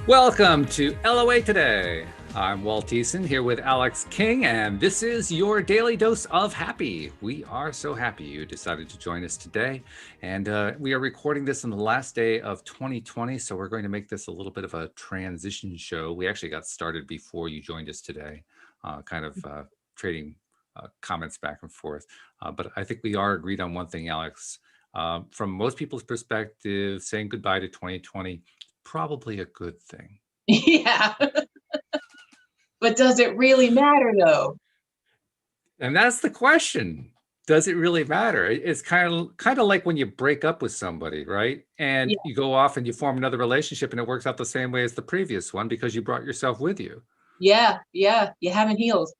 Welcome to LOA Today. I'm Walt here with Alex King, and this is your daily dose of happy. We are so happy you decided to join us today. And we are recording this on the last day of 2020, so we're going to make this a little bit of a transition show. We actually got started before you joined us today, trading comments back and forth. But I think we are agreed on one thing, Alex. From most people's perspective, saying goodbye to 2020, probably a good thing. Yeah. But does it really matter though? And that's the question. Does it really matter? It's kind of like when you break up with somebody, right? And you go off and you form another relationship and it works out the same way as the previous one because you brought yourself with you. Yeah. You haven't healed.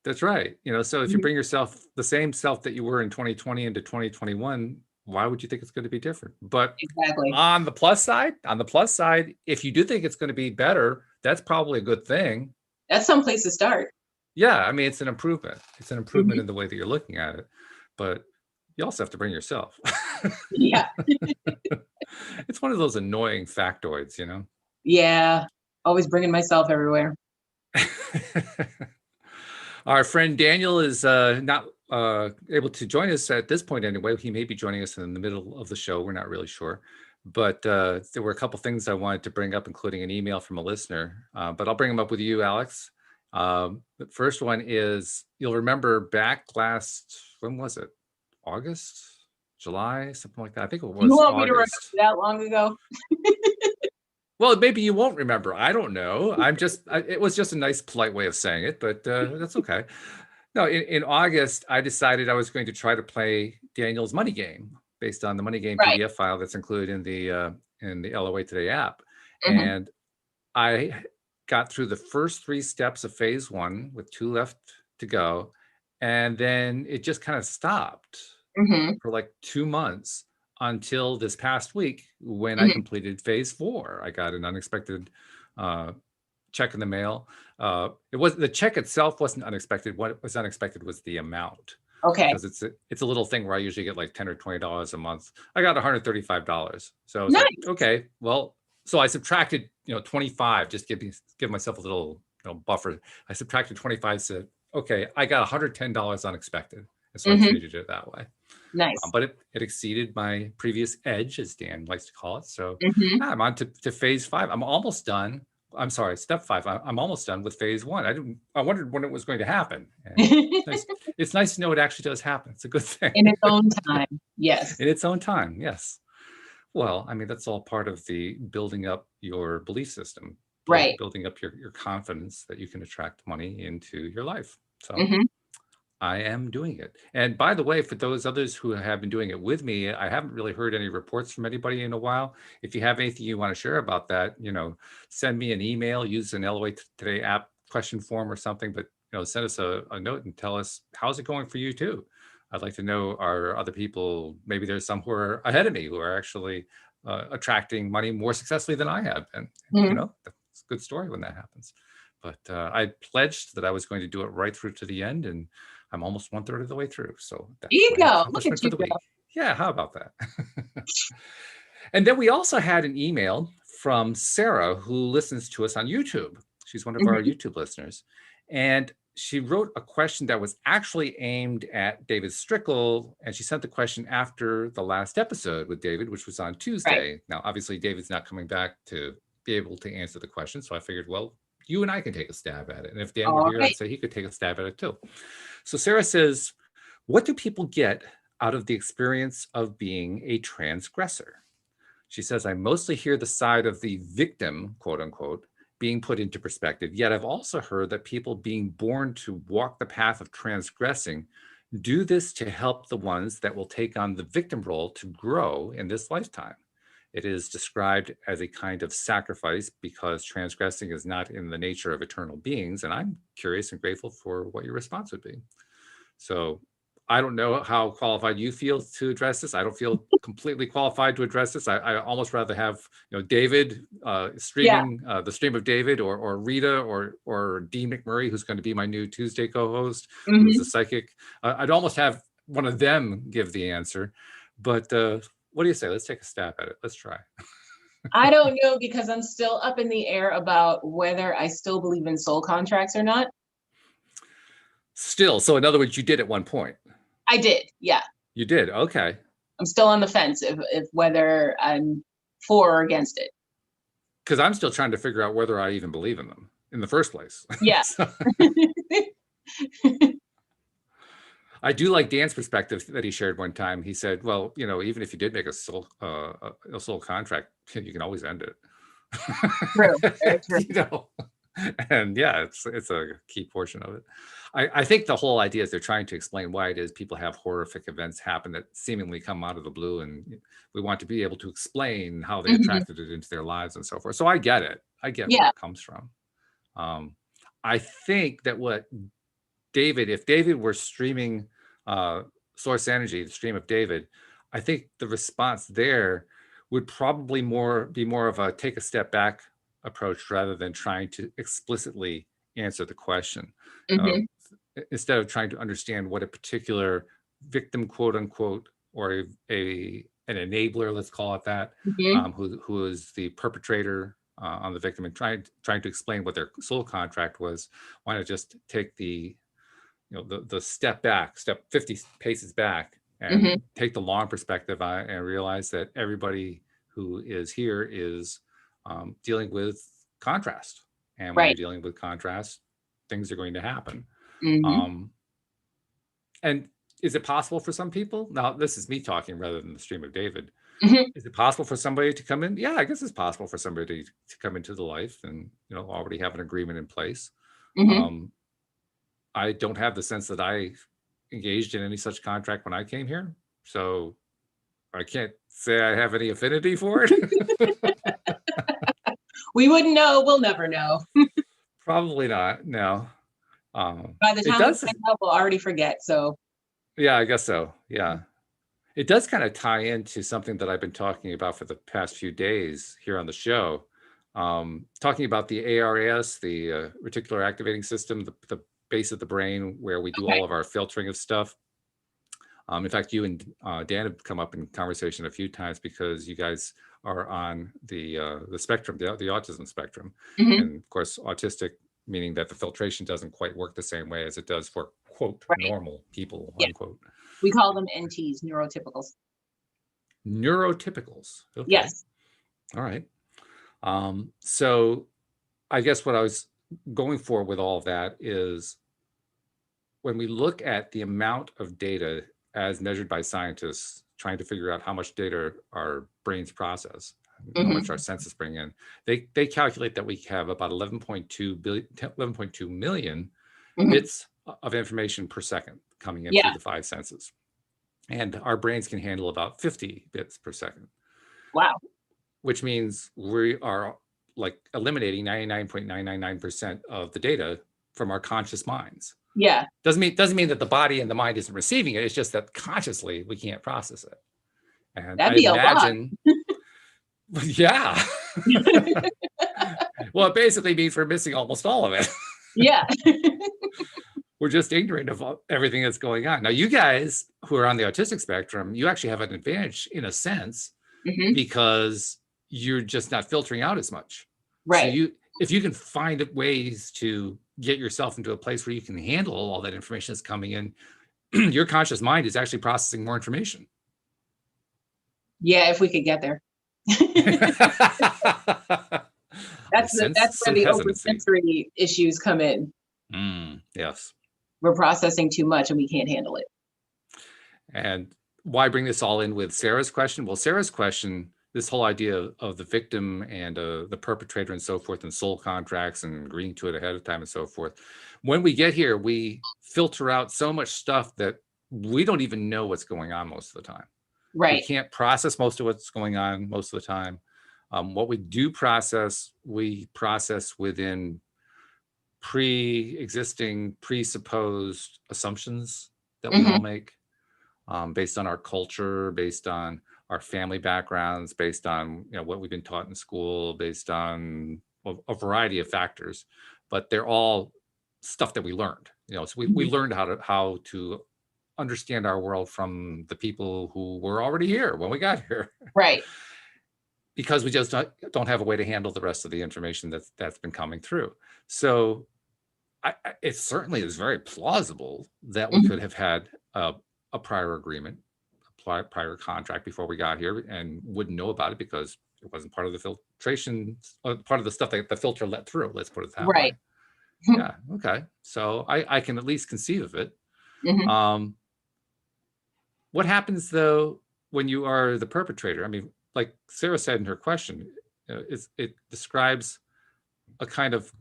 That's right. So if you bring yourself, the same self that you were in 2020 into 2021, why would you think it's going to be different? But exactly. On the plus side, if you do think it's going to be better, that's probably a good thing. That's some place to start. Yeah, I mean, it's an improvement. It's an improvement in the way that you're looking at it, but you also have to bring yourself. Yeah. It's one of those annoying factoids, Yeah, always bringing myself everywhere. Our friend Daniel is not able to join us at this point anyway. He may be joining us in the middle of the show. We're not really sure. But there were a couple things I wanted to bring up, including an email from a listener. But I'll bring them up with you, Alex. The first one is, you'll remember back when was it? August? July? Something like that. I think it was August. You want me to remember that long ago? Well, maybe you won't remember. I don't know. It was just a nice, polite way of saying it, but that's okay. No, in August, I decided I was going to try to play Daniel's Money Game based on the Money Game PDF file that's included in the LOA Today app. And I got through the first 3 steps of phase 1 with 2 left to go. And then it just kind of stopped for like 2 months until this past week when I completed phase 4. I got an unexpected check in the mail. The check itself wasn't unexpected. What was unexpected was the amount. Okay. Because it's a little thing where I usually get like $10 or $20 a month. I got $135. So I was nice. like, okay, well, so I subtracted, 25, just give myself a little buffer. I subtracted 25, said, okay, I got $110 unexpected. And so I treated it that way. Nice. But it exceeded my previous edge, as Dan likes to call it. So I'm on to phase 5. I'm almost done. I'm sorry, step 5. I'm almost done with phase 1. I wondered when it was going to happen. It's nice to know it actually does happen. It's a good thing. In its own time, yes. In its own time, yes. Well, I mean, that's all part of the building up your belief system, right? Building up your confidence that you can attract money into your life. So I am doing it. And by the way, for those others who have been doing it with me, I haven't really heard any reports from anybody in a while. If you have anything you want to share about that, send me an email, use an LOA Today app question form or something, but send us a note and tell us, how's it going for you too? I'd like to know, are other people, maybe there's some who are ahead of me who are actually attracting money more successfully than I have. And that's a good story when that happens. But I pledged that I was going to do it right through to the end, and I'm almost 1/3 of the way through. So that's there you go. Look at you go. Yeah, how about that? And then we also had an email from Sarah, who listens to us on YouTube. She's one of our YouTube listeners. And she wrote a question that was actually aimed at David Strickle, and she sent the question after the last episode with David, which was on Tuesday. Right. Now, obviously, David's not coming back to be able to answer the question, so I figured, well, you and I can take a stab at it. And if Dan were here, I'd say he could take a stab at it too. So Sarah says, what do people get out of the experience of being a transgressor? She says, I mostly hear the side of the victim, quote unquote, being put into perspective. Yet I've also heard that people being born to walk the path of transgressing do this to help the ones that will take on the victim role to grow in this lifetime. It is described as a kind of sacrifice because transgressing is not in the nature of eternal beings. And I'm curious and grateful for what your response would be. So I don't know how qualified you feel to address this. I don't feel completely qualified to address this. I almost rather have David streaming the stream of David, or Rita, or Dee McMurray, who's going to be my new Tuesday co-host, who's a psychic. I'd almost have one of them give the answer. But what do you say? Let's take a stab at it. Let's try. I don't know, because I'm still up in the air about whether I still believe in soul contracts or not. Still, so in other words, you did at one point. I did, yeah. You did, okay. I'm still on the fence if whether I'm for or against it. Because I'm still trying to figure out whether I even believe in them in the first place. Yeah. So, I do like Dan's perspective that he shared one time. He said, well, you know, even if you did make a soul contract, you can always end it. True, very true. You know, and yeah, it's a key portion of it. I think the whole idea is they're trying to explain why it is people have horrific events happen that seemingly come out of the blue, and we want to be able to explain how they attracted it into their lives and so forth. So I get it. I get where it comes from. I think that what David, if David were streaming Source Energy, the stream of David, I think the response there would probably be more of a take a step back approach rather than trying to explicitly answer the question. Instead of trying to understand what a particular victim, quote unquote, or an enabler, let's call it that, who is the perpetrator on the victim, and trying to explain what their soul contract was, why not just take the step 50 paces back and take the long perspective and realize that everybody who is here is dealing with contrast. And when you're dealing with contrast, things are going to happen. And is it possible for some people? Now, this is me talking rather than the stream of David. Is it possible for somebody to come in? Yeah, I guess it's possible for somebody to come into the life and already have an agreement in place. I don't have the sense that I engaged in any such contract when I came here, so I can't say I have any affinity for it. We wouldn't know. We'll never know. Probably not. No. By the time we find out, we'll already forget. So. Yeah, I guess so. Yeah. It does kind of tie into something that I've been talking about for the past few days here on the show. Talking about the ARAS, the reticular activating system, the base of the brain where we do all of our filtering of stuff. In fact, you and Dan have come up in conversation a few times because you guys are on the spectrum, the autism spectrum. And of course, autistic, meaning that the filtration doesn't quite work the same way as it does for, quote, normal people, unquote. We call them NTs, neurotypicals. Neurotypicals. Okay. Yes. All right. So I guess what I was going for with all of that is when we look at the amount of data as measured by scientists trying to figure out how much data our brains process, how much our senses bring in, they calculate that we have about 11.2 million bits of information per second coming in through the five senses. And our brains can handle about 50 bits per second. Wow. Which means we are like eliminating 99.999% of the data from our conscious minds. Yeah. Doesn't mean that the body and the mind isn't receiving it. It's just that consciously we can't process it. And that'd be imagine, a lot. Yeah. Well, it basically means we're missing almost all of it. Yeah. We're just ignorant of everything that's going on. Now, you guys who are on the autistic spectrum, you actually have an advantage in a sense because you're just not filtering out as much. Right. So if you can find ways to get yourself into a place where you can handle all that information that's coming in, your conscious mind is actually processing more information. Yeah, if we could get there. That's where the oversensory issues come in. Yes. We're processing too much and we can't handle it. And why bring this all in with Sarah's question? Well, Sarah's question, this whole idea of the victim and the perpetrator and so forth, and soul contracts and agreeing to it ahead of time and so forth. When we get here, we filter out so much stuff that we don't even know what's going on most of the time. Right. We can't process most of what's going on most of the time. What we do process, we process within pre-existing, presupposed assumptions that we all make based on our culture, based on our family backgrounds, based on what we've been taught in school, based on a variety of factors. But they're all stuff that we learned. So we learned how to understand our world from the people who were already here when we got here. Right. because we just don't have a way to handle the rest of the information that's been coming through. So it certainly is very plausible that we could have had a prior agreement, a prior contract before we got here, and wouldn't know about it because it wasn't part of the filtration, part of the stuff that the filter let through. Let's put it that Right. way. Yeah. Okay. So I can at least conceive of it. What happens though when you are the perpetrator? I mean, like Sarah said in her question, it describes a kind of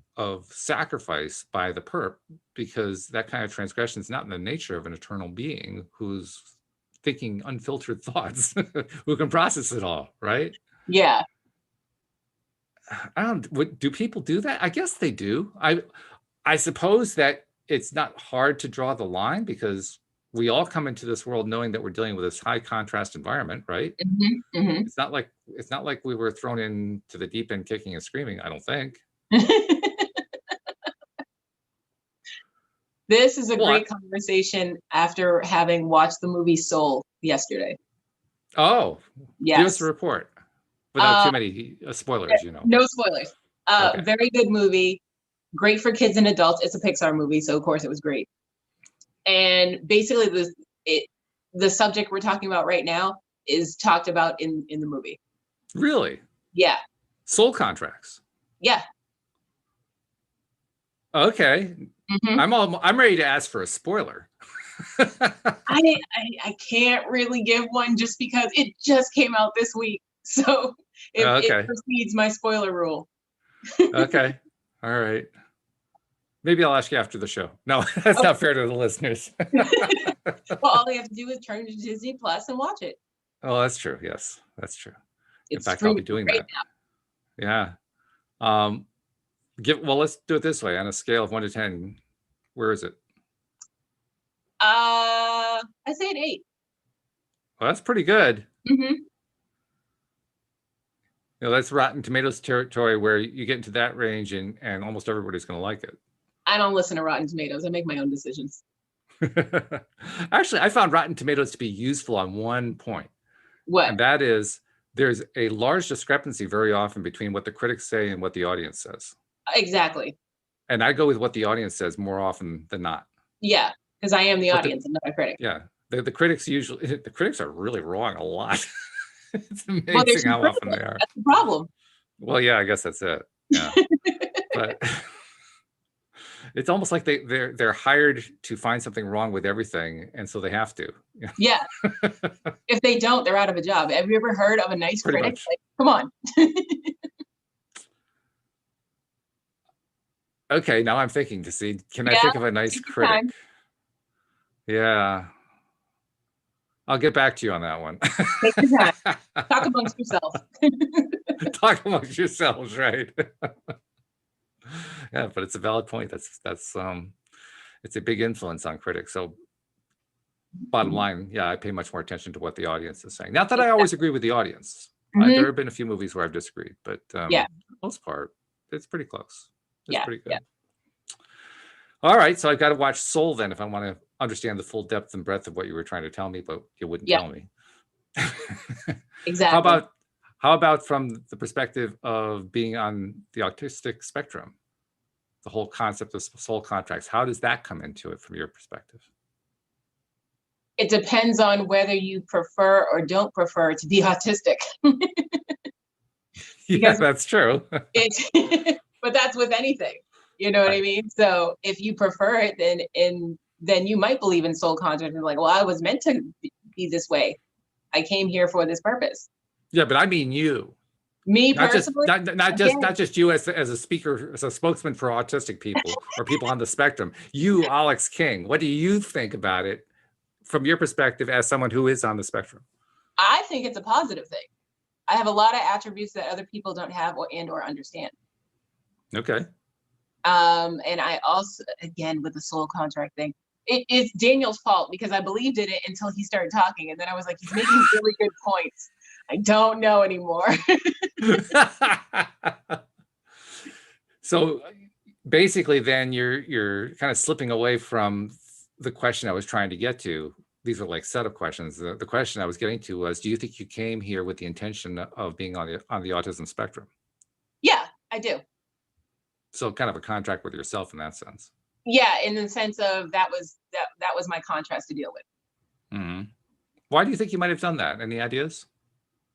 sacrifice by the perp, because that kind of transgression is not in the nature of an eternal being who's thinking unfiltered thoughts, who can process it all, right? Yeah. Do people do that? I guess they do. I suppose that it's not hard to draw the line, because we all come into this world knowing that we're dealing with this high contrast environment, right? It's not like we were thrown into the deep end kicking and screaming, I don't think. This is a great conversation after having watched the movie Soul yesterday. Oh, yes. Give us a report without too many spoilers, you know. No spoilers. Okay. Very good movie. Great for kids and adults. It's a Pixar movie, so of course it was great. And basically the subject we're talking about right now is talked about in the movie. Really? Yeah. Soul contracts. Yeah. Okay. I'm ready to ask for a spoiler. I can't really give one just because it just came out this week. So it precedes my spoiler rule. Okay. All right. Maybe I'll ask you after the show. No, that's not fair to the listeners. Well, all you have to do is turn to Disney Plus and watch it. Oh, that's true. Yes, that's true. In fact, I'll be doing that. Now. Yeah. Well, let's do it this way. On a scale of 1 to 10, where is it? I say an 8. Well, that's pretty good. That's Rotten Tomatoes territory, where you get into that range and almost everybody's going to like it. I don't listen to Rotten Tomatoes. I make my own decisions. Actually, I found Rotten Tomatoes to be useful on one point. What? And that is, there's a large discrepancy very often between what the critics say and what the audience says. Exactly. And I go with what the audience says more often than not. Yeah, because I am the audience and not a critic. Yeah, the critics are really wrong a lot. It's amazing how often they are. That's the problem. Well, yeah, I guess that's it. Yeah. But it's almost like they're hired to find something wrong with everything, and so they have to. Yeah. If they don't, they're out of a job. Have you ever heard of a nice critic? Like, come on. Okay, now I'm thinking to see, can I think of a nice critic? Yeah. I'll get back to you on that one. Take your time. Talk amongst yourselves. Talk amongst yourselves, right? Yeah, but it's a valid point. That's it's a big influence on critics. So bottom line, yeah, I pay much more attention to what the audience is saying. Not that I always agree with the audience. There have been a few movies where I've disagreed, but for the most part, it's pretty close. It's pretty good. All right, so I've got to watch Soul then if I want to understand the full depth and breadth of what you were trying to tell me, but you wouldn't tell me. Exactly. How about from the perspective of being on the autistic spectrum, the whole concept of soul contracts? How does that come into it from your perspective? It depends on whether you prefer or don't prefer to be autistic. Yeah, that's true. But that's with anything. You know what I mean? So if you prefer it, then you might believe in soul contract and like, well, I was meant to be this way. I came here for this purpose. Yeah, but I mean you. Me personally? Not just you as a speaker, as a spokesman for autistic people or people on the spectrum. You, Alyx King, what do you think about it from your perspective as someone who is on the spectrum? I think it's a positive thing. I have a lot of attributes that other people don't have or understand. Okay. And I also, again, with the soul contract thing, it's Daniel's fault because I believed in it until he started talking. And then I was like, he's making really good points. I don't know anymore. So basically then you're kind of slipping away from the question I was trying to get to. these are like set of questions. The question I was getting to was, do you think you came here with the intention of being on the autism spectrum? Yeah, I do. So kind of a contract with yourself in that sense. Yeah, in the sense of that was my contrast to deal with. Mm-hmm. Why do you think you might have done that? Any ideas?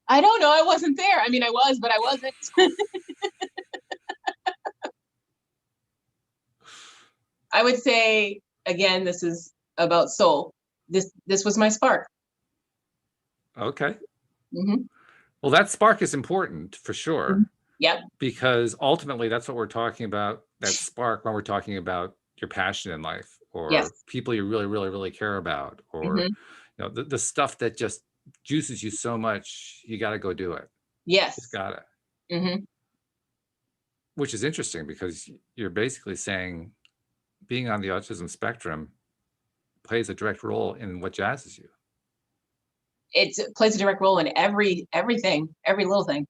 I don't know. I wasn't there. I mean, I was, but I wasn't. I would say, again, this is about soul. This was my spark. Okay. Mm-hmm. Well, that spark is important for sure. Mm-hmm. Yep. Because ultimately that's what we're talking about, that spark, when we're talking about your passion in life, or Yes. people you really, really, really care about, or the stuff that just juices you so much, you got to go do it. Yes. Just got it. Mm-hmm. Which is interesting because you're basically saying being on the autism spectrum plays a direct role in what jazzes you. It plays a direct role in everything, every little thing.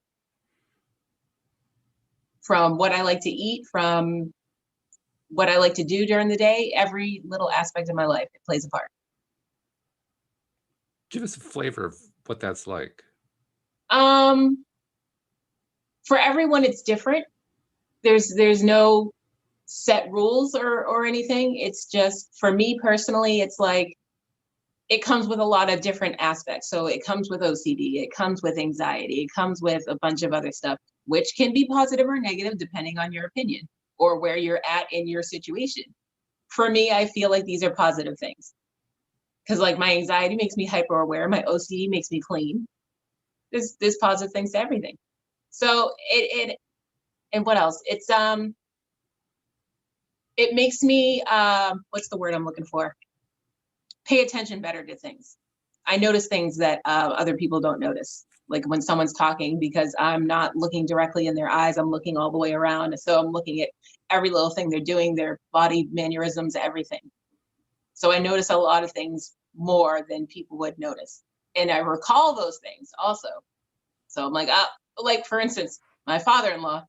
From what I like to eat, from what I like to do during the day, every little aspect of my life, it plays a part. Give us a flavor of what that's like. For everyone, it's different. There's no set rules or anything. It's just, for me personally, it's like, it comes with a lot of different aspects. So it comes with OCD, it comes with anxiety, it comes with a bunch of other stuff, which can be positive or negative depending on your opinion or where you're at in your situation. For me, I feel like these are positive things. Because like my anxiety makes me hyper aware, my OCD makes me clean. There's positive things to everything. So it and what else? It makes me what's the word I'm looking for? Pay attention better to things. I notice things that other people don't notice. Like when someone's talking, because I'm not looking directly in their eyes, I'm looking all the way around. So I'm looking at every little thing they're doing, their body mannerisms, everything. So I notice a lot of things more than people would notice. And I recall those things also. So I'm like for instance, my father-in-law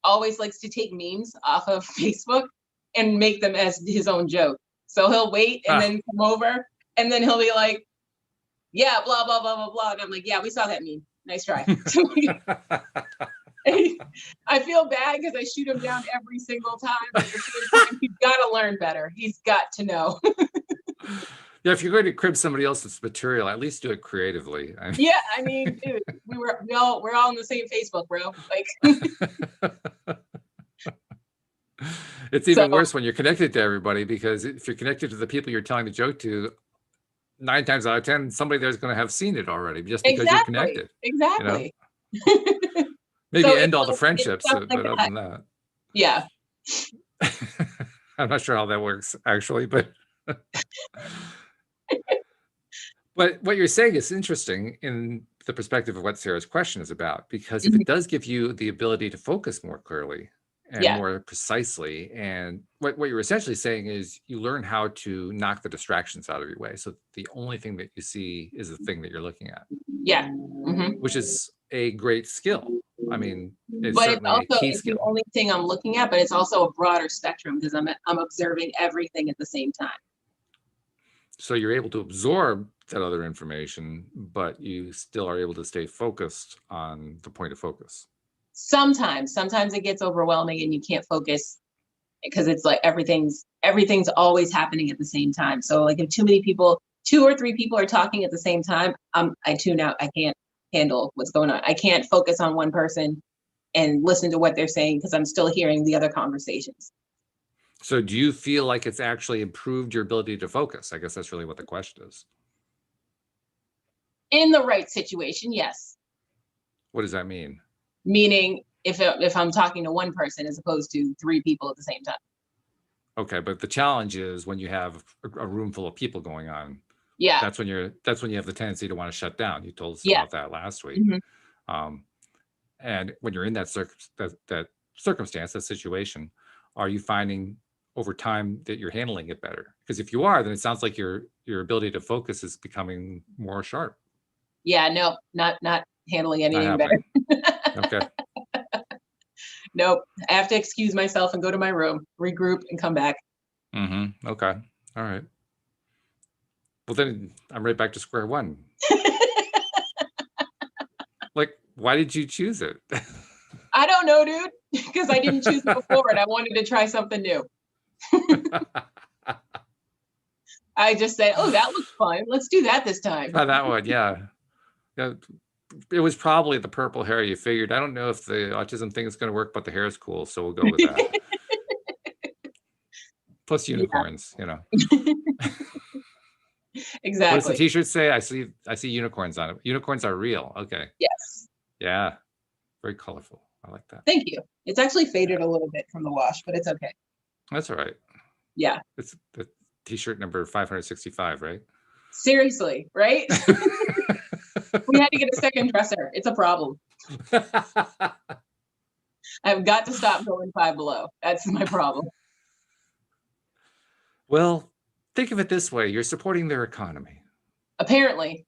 always likes to take memes off of Facebook and make them as his own joke. So he'll wait and then come over and then he'll be like, yeah, blah, blah, blah, blah, blah. And I'm like, yeah, we saw that meme. Nice try. I feel bad because I shoot him down every single time. But at the same time, he's got to learn better. He's got to know. Yeah, if you're going to crib somebody else's material, at least do it creatively. Yeah, I mean, dude, we're all on the same Facebook, bro. Like, it's even worse when you're connected to everybody, because if you're connected to the people you're telling the joke to, 9 times out of 10, somebody there's going to have seen it already, just because you're connected. Exactly. Maybe so end all the friendships, but other than that. Yeah. I'm not sure how that works, actually, but but what you're saying is interesting in the perspective of what Sarah's question is about, because if it does give you the ability to focus more clearly and more precisely, and what you're essentially saying is you learn how to knock the distractions out of your way, so the only thing that you see is the thing that you're looking at. Yeah. Which is a great skill. I mean, it's but certainly it's also a key skill. The only thing I'm looking at, but it's also a broader spectrum because I'm observing everything at the same time. So you're able to absorb that other information, but you still are able to stay focused on the point of focus. Sometimes it gets overwhelming and you can't focus because it's like everything's always happening at the same time. So like if 2 or 3 people are talking at the same time, I tune out. I can't handle what's going on. I can't focus on one person and listen to what they're saying because I'm still hearing the other conversations. So do you feel like it's actually improved your ability to focus? I guess that's really what the question is. In the right situation, yes. What does that mean? Meaning if I'm talking to one person as opposed to 3 people at the same time. Okay, but the challenge is when you have a room full of people going on. Yeah. That's when you have the tendency to want to shut down. You told us about that last week. And when you're in that circumstance, that situation, are you finding over time that you're handling it better? Because if you are, then it sounds like your ability to focus is becoming more sharp. Yeah, no, not handling anything better. Okay. Nope. I have to excuse myself and go to my room, regroup, and come back. Okay. All right. Well, then I'm right back to square one. Like, why did you choose it? I don't know, dude, because I didn't choose it before and I wanted to try something new. I just said, oh, that looks fun. Let's do that this time. That one, yeah. It was probably the purple hair you figured. I don't know if the autism thing is going to work, but the hair is cool, so we'll go with that. Plus unicorns, you know. Exactly. What does the t-shirt say? I see unicorns on it. Unicorns are real. Okay. Yes. Yeah. Very colorful. I like that. Thank you. It's actually faded a little bit from the wash, but it's okay. That's all right. Yeah. It's the t-shirt number 565, right? Seriously, right? We had to get a second dresser. It's a problem. I've got to stop going Five Below. That's my problem. Well, think of it this way. You're supporting their economy. Apparently.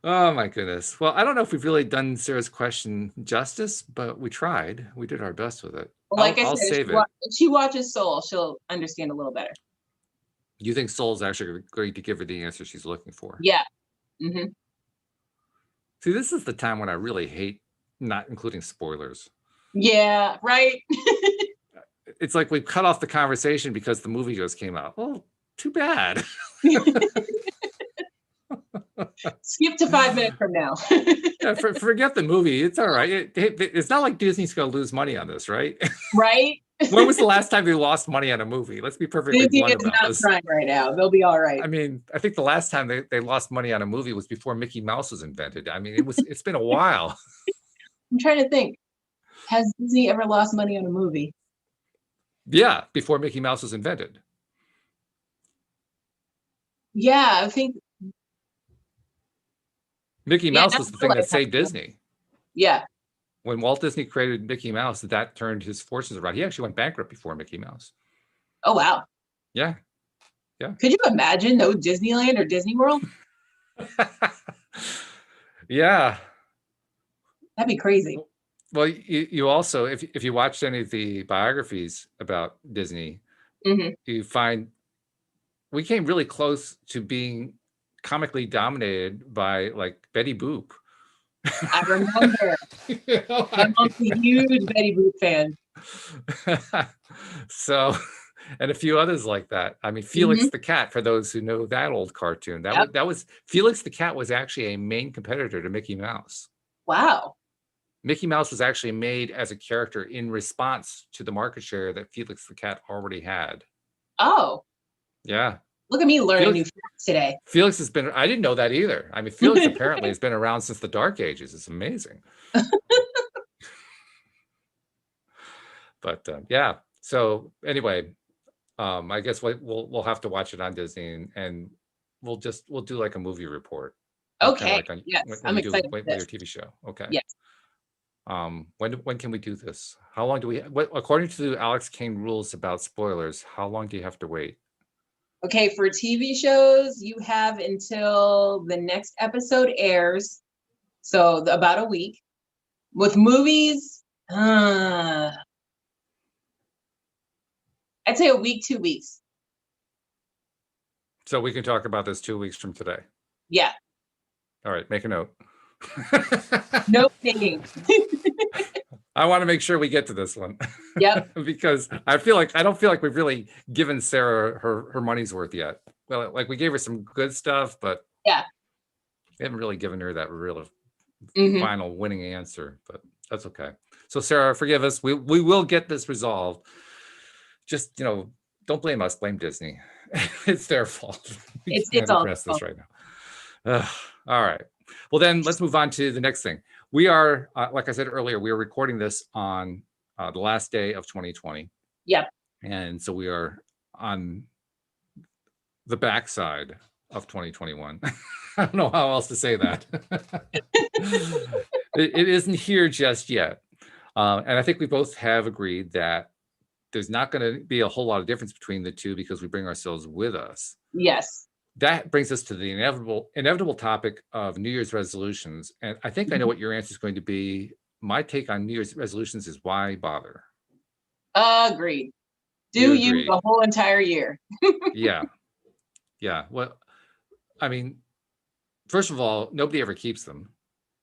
Oh my goodness. Well, I don't know if we've really done Sarah's question justice, but we tried. We did our best with it. Well, like I'll I said, save if she watches Soul, she'll understand a little better. You think Soul's actually going to give her the answer she's looking for? Yeah. Mm-hmm. See, this is the time when I really hate not including spoilers. Yeah, right. It's like we cut off the conversation because the movie just came out. Well, too bad. Skip to 5 minutes from now. Yeah, forget the movie. It's all right. It's not like Disney's going to lose money on this, right? Right. When was the last time they lost money on a movie? Let's be perfectly blunt about this. Disney is not trying right now. They'll be all right. I mean, I think the last time they lost money on a movie was before Mickey Mouse was invented. I mean, it's been a while. I'm trying to think. Has Disney ever lost money on a movie? Yeah, before Mickey Mouse was invented. Yeah, I think Mickey Mouse was the thing that saved Disney. Yeah. When Walt Disney created Mickey Mouse, that turned his fortunes around. He actually went bankrupt before Mickey Mouse. Oh, wow. Yeah. Yeah. Could you imagine no Disneyland or Disney World? Yeah. That'd be crazy. Well, you also, if you watched any of the biographies about Disney, you find we came really close to being comically dominated by like Betty Boop. I remember. I'm a huge Betty Boop fan. So, and a few others like that. I mean, Felix the Cat, for those who know that old cartoon, that was Felix the Cat was actually a main competitor to Mickey Mouse. Wow. Mickey Mouse was actually made as a character in response to the market share that Felix the Cat already had. Oh. Yeah. Look at me learning new facts today. Felix has been, I didn't know that either. I mean, Felix apparently has been around since the Dark Ages. It's amazing. But yeah. So anyway, I guess we'll have to watch it on Disney and we'll do like a movie report. Okay. Like on, yes. when I'm excited. with your TV show. Okay. Yes. When can we do this? How long do we, according to Alex Kane rules about spoilers, how long do you have to wait? Okay, for TV shows, you have until the next episode airs. So about a week. With movies, I'd say a week, 2 weeks. So we can talk about this 2 weeks from today. Yeah. All right, make a note. Nope taking. I want to make sure we get to this one. Yep. Because I don't feel like we've really given Sarah her money's worth yet. Well, like we gave her some good stuff, but yeah, we haven't really given her that real final winning answer, but that's okay. So Sarah, forgive us. We will get this resolved. Just, don't blame us, blame Disney. It's their fault. It's all this right now. All right. Well, then let's move on to the next thing. We are, like I said earlier, we are recording this on the last day of 2020. Yep. And so we are on the backside of 2021. I don't know how else to say that. It isn't here just yet. And I think we both have agreed that there's not going to be a whole lot of difference between the two because we bring ourselves with us. Yes. That brings us to the inevitable topic of New Year's resolutions. And I think I know what your answer is going to be. My take on New Year's resolutions is why bother? Agreed. Do you the whole entire year. Yeah. Yeah. Well, I mean, first of all, nobody ever keeps them.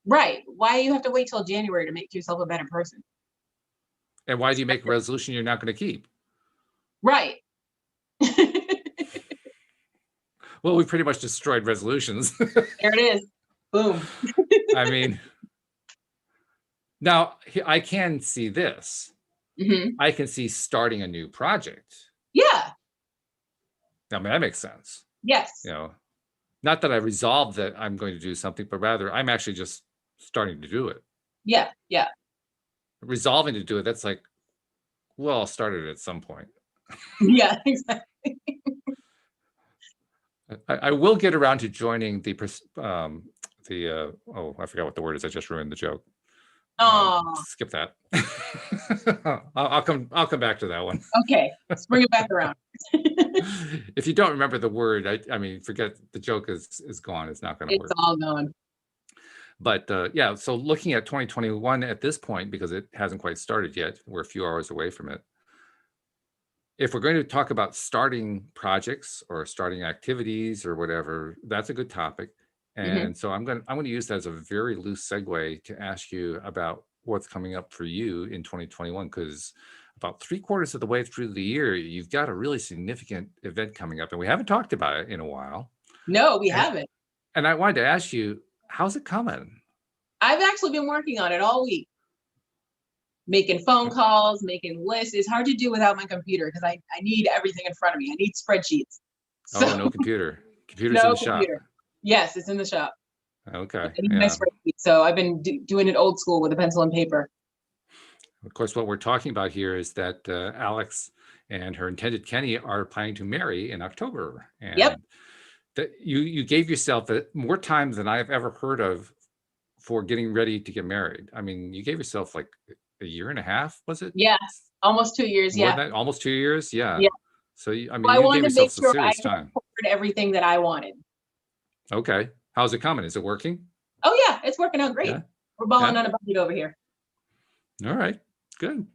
Right. Why do you have to wait till January to make yourself a better person? And why do you make a resolution you're not going to keep? Right. Well, we pretty much destroyed resolutions. There it is. Boom. I mean, now I can see this. I can see starting a new project. Yeah. I mean, that makes sense. Yes. You know, not that I resolved that I'm going to do something, but rather I'm actually just starting to do it. Yeah. Yeah. Resolving to do it, that's like, well, I'll start it at some point. Yeah, exactly. I will get around to joining the oh, I forgot what the word is. I just ruined the joke. Skip that. I'll come back to that one. Okay, let's bring it back around. If you don't remember the word, I mean, forget, the joke is gone. It's not going to work. It's all gone. But yeah, so looking at 2021 at this point, because it hasn't quite started yet, we're a few hours away from it. If we're going to talk about starting projects or starting activities or whatever, that's a good topic. And so I'm going to use that as a very loose segue to ask you about what's coming up for you in 2021, because about 3/4 of the way through the year, you've got a really significant event coming up, and we haven't talked about it in a while. No, we haven't. And I wanted to ask you, how's it coming? I've actually been working on it all week. Making phone calls, making lists. It's hard to do without my computer because I need everything in front of me. I need spreadsheets. So, oh, no computer. Computer's in the shop. Yes, it's in the shop. Okay. I need my spreadsheet. So I've been doing it old school with a pencil and paper. Of course, what we're talking about here is that Alyx and her intended Kenny are planning to marry in October. And that you gave yourself more time than I've ever heard of for getting ready to get married. I mean, you gave yourself like a year and a half, was it? Yeah, almost 2 years. More than that, almost 2 years. Yeah. So I mean, well, you gave yourself some serious time. Everything that I wanted. Okay, how's it coming? Is it working? Oh yeah, it's working out great. We're balling on a budget over here. All right, good.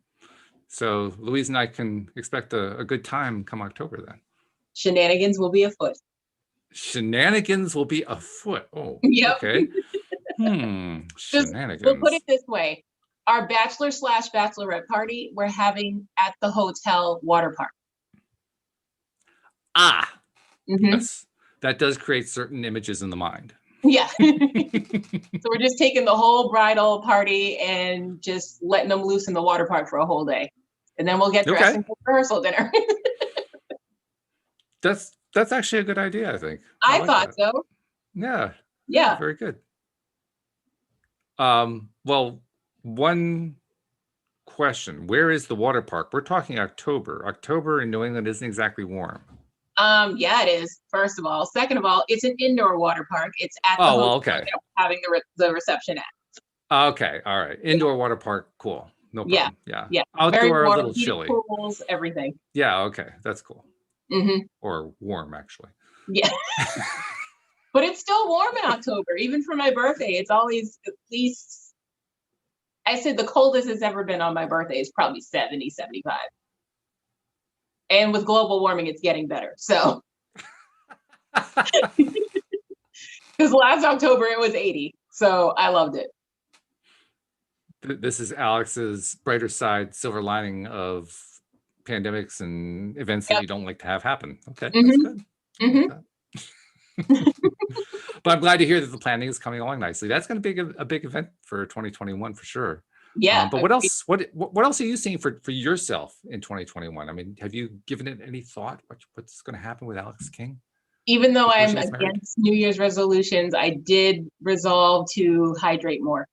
So Louise and I can expect a good time come October then. Shenanigans will be afoot. Shenanigans will be afoot. Oh, okay. Shenanigans. We'll put it this way. Our bachelor/bachelorette party we're having at the hotel water park. Yes, that does create certain images in the mind. Yeah. So we're just taking the whole bridal party and just letting them loose in the water park for a whole day, and then we'll get dressed for rehearsal dinner. That's actually a good idea, I think. I like thought that. So. Yeah. Very good. Well, one question: where is the water park? We're talking October. October in New England isn't exactly warm. Yeah, it is. First of all. Second of all, it's an indoor water park. It's at the hotel having the reception at. Okay, all right. Indoor water park, cool. No problem. Yeah. Outdoor, warm, a little chilly. Pools, everything. Yeah. Okay, that's cool. Or warm, actually. Yeah. But it's still warm in October, even for my birthday. It's always at least, I said the coldest it's ever been on my birthday is probably 70, 75. And with global warming, it's getting better. So, because last October it was 80. So I loved it. This is Alyx's brighter side, silver lining of pandemics and events that you don't like to have happen. Okay, that's good. But I'm glad to hear that the planning is coming along nicely. That's going to be a big event for 2021 for sure. Yeah. But what else? What else are you seeing for yourself in 2021? I mean, have you given it any thought? What's going to happen with Alyx King? Even though I'm against New Year's resolutions, I did resolve to hydrate more.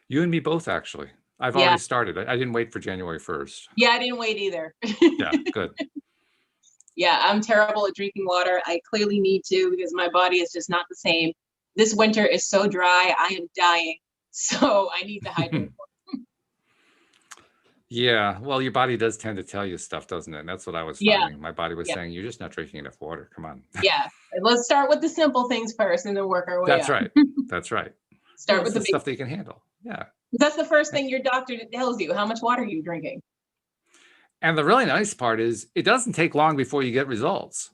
You and me both, actually. I've already started. I didn't wait for January 1st. Yeah, I didn't wait either. Yeah, good. Yeah, I'm terrible at drinking water. I clearly need to because my body is just not the same. This winter is so dry. I am dying. So I need to hydrate more. Yeah, well, your body does tend to tell you stuff, doesn't it? And that's what I was finding. My body was saying, you're just not drinking enough water. Come on. Yeah, let's start with the simple things first and then work our way up. That's right. That's right. Start with the stuff that you can handle. Yeah. That's the first thing your doctor tells you. How much water are you drinking? And the really nice part is it doesn't take long before you get results.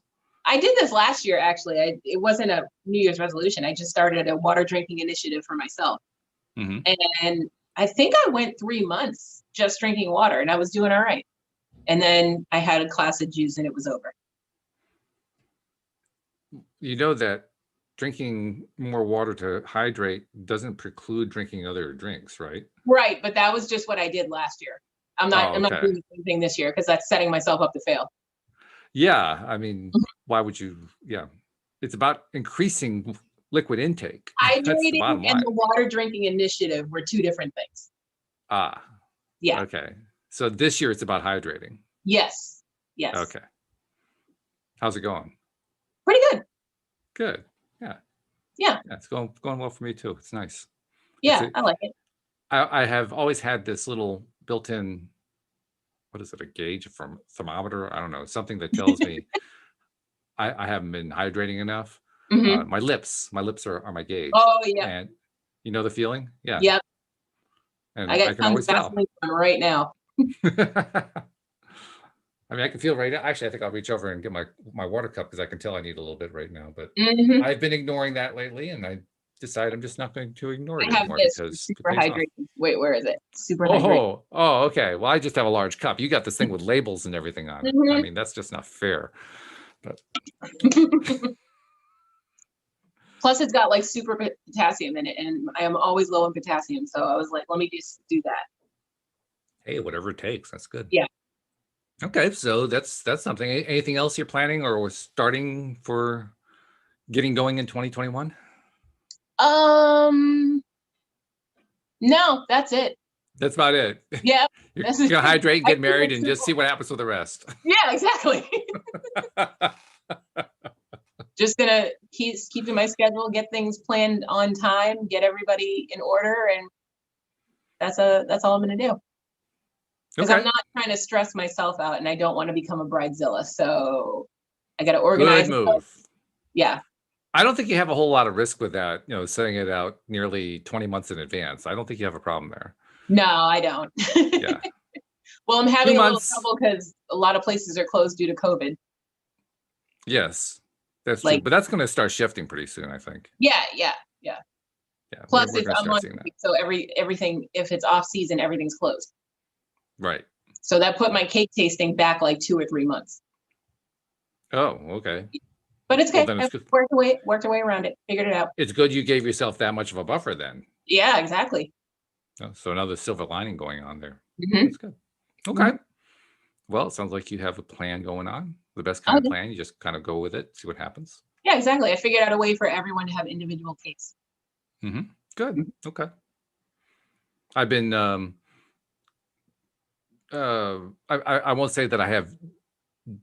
I did this last year, actually. It wasn't a New Year's resolution. I just started a water drinking initiative for myself. Mm-hmm. And I think I went 3 months just drinking water, and I was doing all right. And then I had a glass of juice and it was over. You know that drinking more water to hydrate doesn't preclude drinking other drinks, right? Right, but that was just what I did last year. I'm not doing the same thing this year because that's setting myself up to fail. Yeah, I mean, why would you? Yeah, it's about increasing liquid intake. Hydrating and the water drinking initiative were two different things. Ah, yeah. Okay, so this year it's about hydrating. Yes. Yes. Okay. How's it going? Pretty good. Good. Yeah. Yeah. It's going well for me too. It's nice. Yeah, I like it. I have always had this little built-in, what is it, a gauge from thermometer? I don't know, something that tells me I haven't been hydrating enough. Mm-hmm. My lips are my gauge. Oh yeah. And you know the feeling? Yeah. Yep. And I can always tell right now. I mean, I can feel right now. Actually, I think I'll reach over and get my water cup because I can tell I need a little bit right now. But I've been ignoring that lately, and I decided I'm just not going to ignore it anymore because super hydration. Wait, where is it? Super hydration. Oh, okay. Well, I just have a large cup. You got this thing with labels and everything on it. I mean, that's just not fair. But plus, it's got like super potassium in it, and I am always low in potassium. So I was like, let me just do that. Hey, whatever it takes. That's good. Yeah. Okay, so that's something. Anything else you're planning or starting for getting going in 2021? No, that's it. That's about it. Yeah. You're gonna hydrate, get married, and just see what happens with the rest. Yeah, exactly. Just gonna keep in my schedule, get things planned on time, get everybody in order, and that's all I'm gonna do. Because I'm not trying to stress myself out, and I don't want to become a bridezilla. So I got to organize. Good move. Yeah. I don't think you have a whole lot of risk with that, setting it out nearly 20 months in advance. I don't think you have a problem there. No, I don't. Yeah. Well, I'm having a little trouble because a lot of places are closed due to COVID. Yes, that's true. But that's going to start shifting pretty soon, I think. Yeah. Plus, we're it's unlucky, so everything, if it's off season, everything's closed. Right. So that put my cake tasting back like 2 or 3 months. Oh, okay. But it's good. Well, worked our way around it. Figured it out. It's good you gave yourself that much of a buffer then. Yeah, exactly. So another silver lining going on there. Mm-hmm. That's good. Okay. Well, it sounds like you have a plan going on. The best kind of plan. You just kind of go with it, see what happens. Yeah, exactly. I figured out a way for everyone to have individual cakes. Mm-hmm. Good. Okay. I've been I won't say that I have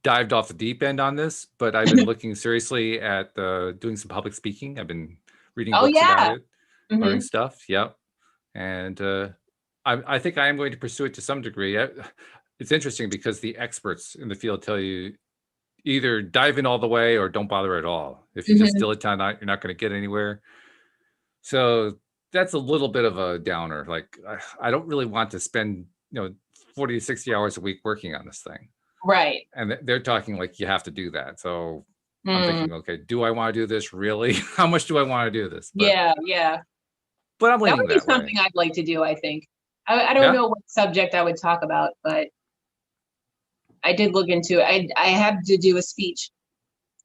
dived off the deep end on this, but I've been looking seriously at doing some public speaking. I've been reading books about it, learning stuff. Yep. And I think I am going to pursue it to some degree. It's interesting because the experts in the field tell you either dive in all the way or don't bother at all. If you just dilettante, you're not going to get anywhere. So that's a little bit of a downer. Like I don't really want to spend 40 to 60 hours a week working on this thing. Right. And they're talking like you have to do that. So I'm thinking, okay, do I want to do this really? How much do I want to do this? But, yeah. But I'm leaning that would be something I'd like to do, I think. I don't know what subject I would talk about, but I did look into it. I had to do a speech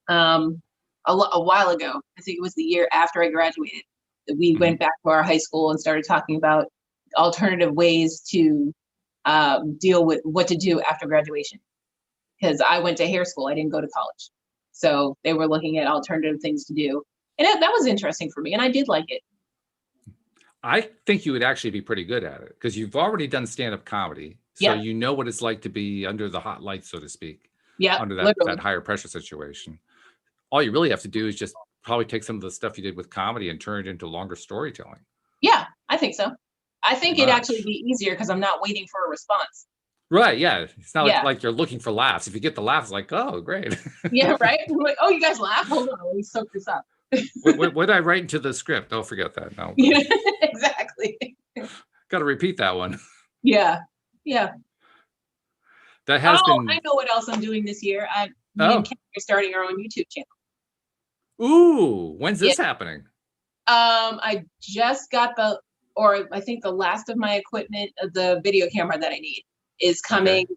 a while ago. I think it was the year after I graduated. That we went back to our high school and started talking about alternative ways to deal with what to do after graduation. Because I went to hair school, I didn't go to college. So they were looking at alternative things to do. And that was interesting for me, and I did like it. I think you would actually be pretty good at it because you've already done stand-up comedy. So you know what it's like to be under the hot light, so to speak. Yeah. Under that higher pressure situation. All you really have to do is just probably take some of the stuff you did with comedy and turn it into longer storytelling. Yeah, I think so. I think it'd actually be easier because I'm not waiting for a response. Right, yeah. It's not like you're looking for laughs. If you get the laughs, it's like, oh, great. Yeah, right? I'm like, oh, you guys laugh? Hold on, let me soak this up. what did I write into the script? Don't forget that. No. Yeah, exactly. Got to repeat that one. Yeah. That has been. I know what else I'm doing this year. Me and Ken are starting our own YouTube channel. Ooh, when's this happening? I just got I think the last of my equipment, the video camera that I need, is coming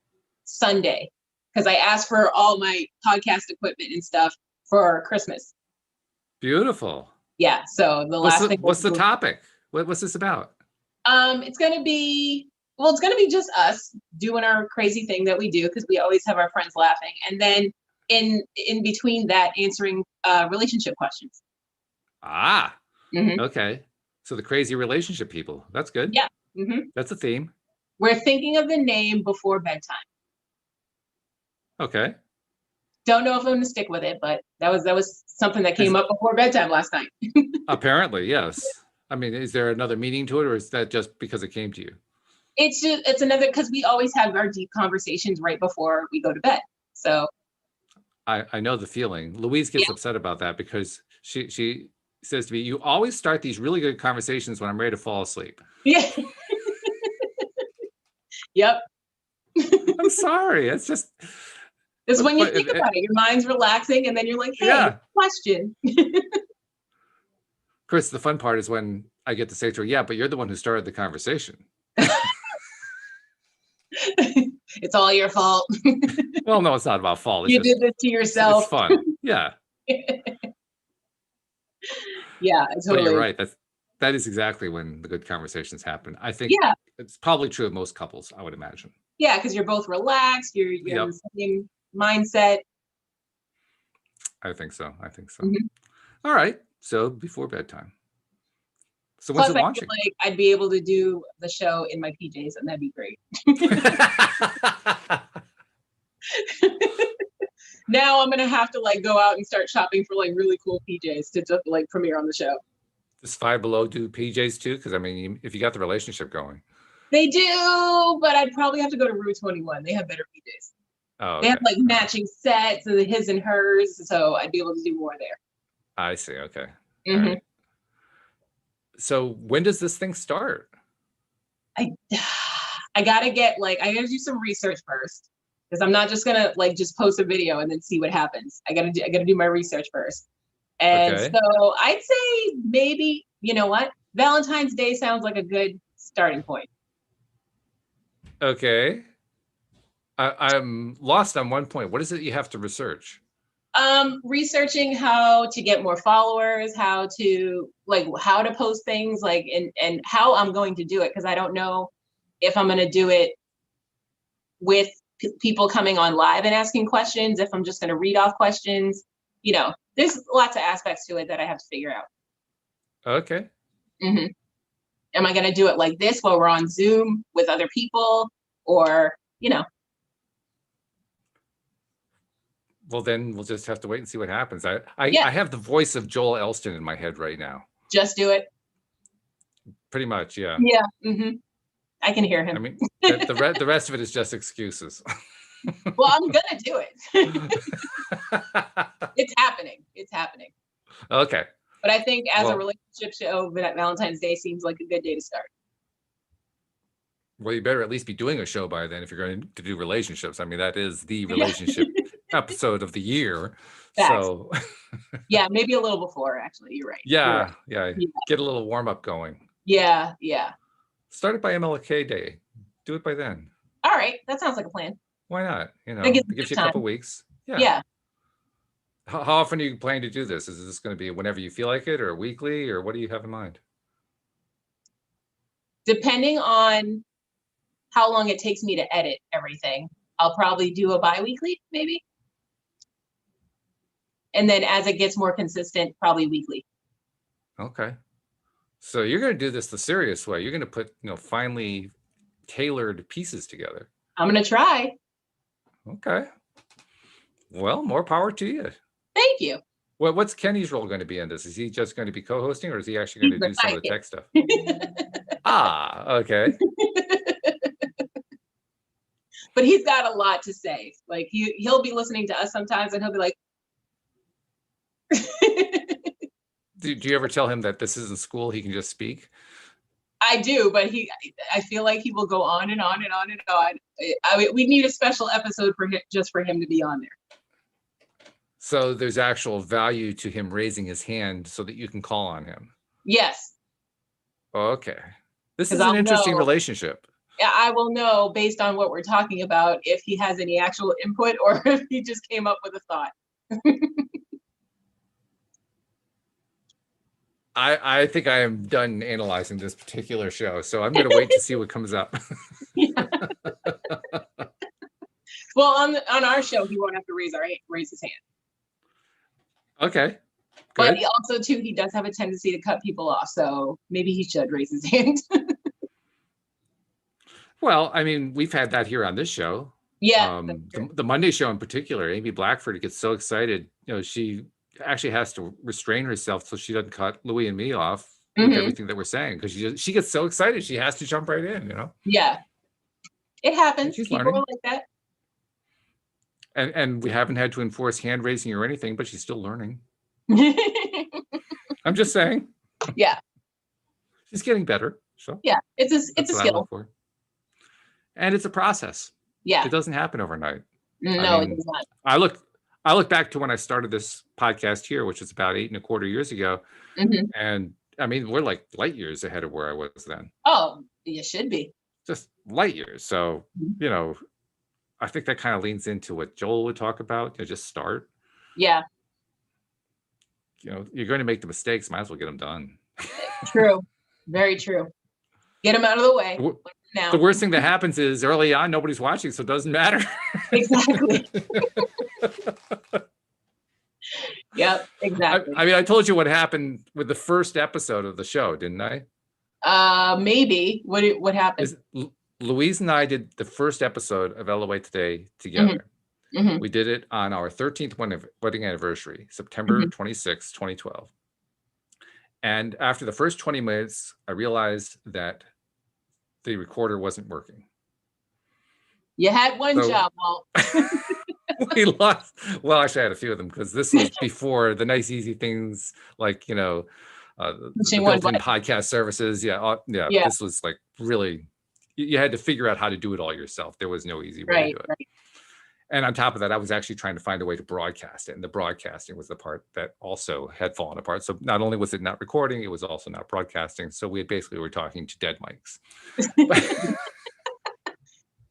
Sunday, because I asked for all my podcast equipment and stuff for Christmas. Beautiful. Yeah. So the last thing. What's the topic? What's this about? It's gonna be just us doing our crazy thing that we do, because we always have our friends laughing, and then in between that, answering relationship questions. Okay. So the crazy relationship people. That's good. Yeah. That's a theme. We're thinking of the name before bedtime. Okay. Don't know if I'm going to stick with it, but that was something that came up before bedtime last night. Apparently, yes. I mean, is there another meaning to it, or is that just because it came to you? It's another, because we always have our deep conversations right before we go to bed. So I know the feeling. Louise gets upset about that, because she says to me, "You always start these really good conversations when I'm ready to fall asleep." Yeah. Yep. I'm sorry. It's just. It's when you think about it, your mind's relaxing, and then you're like, "Hey, question." Chris, the fun part is when I get to say to her, "Yeah, but you're the one who started the conversation." It's all your fault. Well, no, it's not about fault. You did this to yourself. It's fun. Yeah. Yeah, totally. But you're right. That is exactly when the good conversations happen. I think it's probably true of most couples, I would imagine. Yeah, because you're both relaxed. You're in the same mindset. I think so. All right. So before bedtime. So when's it launching? I feel like I'd be able to do the show in my PJs, and that'd be great. Now I'm gonna have to go out and start shopping for really cool PJs to just premiere on the show. Does Five Below do PJs too? Because I mean, if you got the relationship going. They do, but I'd probably have to go to Rue 21. They have better PJs. Oh, okay. They have matching sets of the his and hers, so I'd be able to do more there. I see. Okay. Right. So when does this thing start? I gotta get I gotta do some research first, because I'm not just gonna just post a video and then see what happens. I gotta do my research first. And so I'd say maybe, you know what? Valentine's Day sounds like a good starting point. Okay. I'm lost on one point. What is it you have to research? Researching how to get more followers, how to post things, and how I'm going to do it, because I don't know if I'm going to do it with people coming on live and asking questions, if I'm just going to read off questions. There's lots of aspects to it that I have to figure out. Okay. Am I going to do it like this while we're on Zoom with other people, or Well, then we'll just have to wait and see what happens. I have the voice of Joel Elston in my head right now. Just do it. Pretty much, yeah. Yeah. I can hear him. I mean, the rest of it is just excuses. Well, I'm gonna do it. It's happening. Okay. But I think as a relationship show, that Valentine's Day seems like a good day to start. Well, you better at least be doing a show by then if you're going to do relationships. I mean, that is the relationship episode of the year. Facts. So yeah, maybe a little before, actually. You're right. Yeah. Get a little warm up going. Yeah. Start it by MLK Day. Do it by then. All right. That sounds like a plan. Why not? It gives you a couple weeks. Yeah. How often are you planning to do this? Is this going to be whenever you feel like it, or weekly, or what do you have in mind? Depending on how long it takes me to edit everything, I'll probably do a bi-weekly, maybe. And then as it gets more consistent, probably weekly. Okay. So you're going to do this the serious way. You're going to put, finely tailored pieces together. I'm going to try. Okay. Well, more power to you. Thank you. What's Kenny's role going to be in this? Is he just going to be co-hosting, or is he actually going to do some of the tech stuff? Okay. But he's got a lot to say. He'll be listening to us sometimes, and he'll be like, do you ever tell him that this isn't school, he can just speak? I do, but I feel like he will go on and on and on and on. We need a special episode for him, just for him to be on there. So there's actual value to him raising his hand so that you can call on him. Yes. Okay. This is an interesting relationship. I will know based on what we're talking about if he has any actual input or if he just came up with a thought. I think I am done analyzing this particular show, so I'm going to wait to see what comes up. Well, on our show, he won't have to raise his hand. Okay. Good. But also, too, he does have a tendency to cut people off, so maybe he should raise his hand. Well, I mean, we've had that here on this show. Yeah. The Monday show in particular, Amy Blackford gets so excited. She actually has to restrain herself so she doesn't cut Louis and me off with everything that we're saying, because she gets so excited she has to jump right in. Yeah, it happens. She's People learning. are like that. And we haven't had to enforce hand raising or anything, but she's still learning. I'm just saying. Yeah, she's getting better. So yeah, it's a skill. And it's a process. Yeah, it doesn't happen overnight. No, it does not. I look back to when I started this podcast here, which was about 8.25 years ago. And I mean, we're like light years ahead of where I was then. Oh, you should be. Just light years. So, I think that kind of leans into what Joel would talk about. Just start. Yeah. You're going to make the mistakes. Might as well get them done. True. Very true. Get them out of the way. Now. The worst thing that happens is early on, nobody's watching, so it doesn't matter. Exactly. Yep, exactly. I mean, I told you what happened with the first episode of the show, didn't I? Maybe. What happened? Louise and I did the first episode of LOA Today together. We did it on our 13th wedding anniversary, September 26, 2012. And after the first 20 minutes, I realized that the recorder wasn't working. You had one job, Walt. We lost. Well, actually, I had a few of them, because this was before the nice, easy things like, the built-in podcast services. Yeah. This was like really, you had to figure out how to do it all yourself. There was no easy way to do it. Right. And on top of that, I was actually trying to find a way to broadcast it. And the broadcasting was the part that also had fallen apart. So not only was it not recording, it was also not broadcasting. So we basically were talking to dead mics.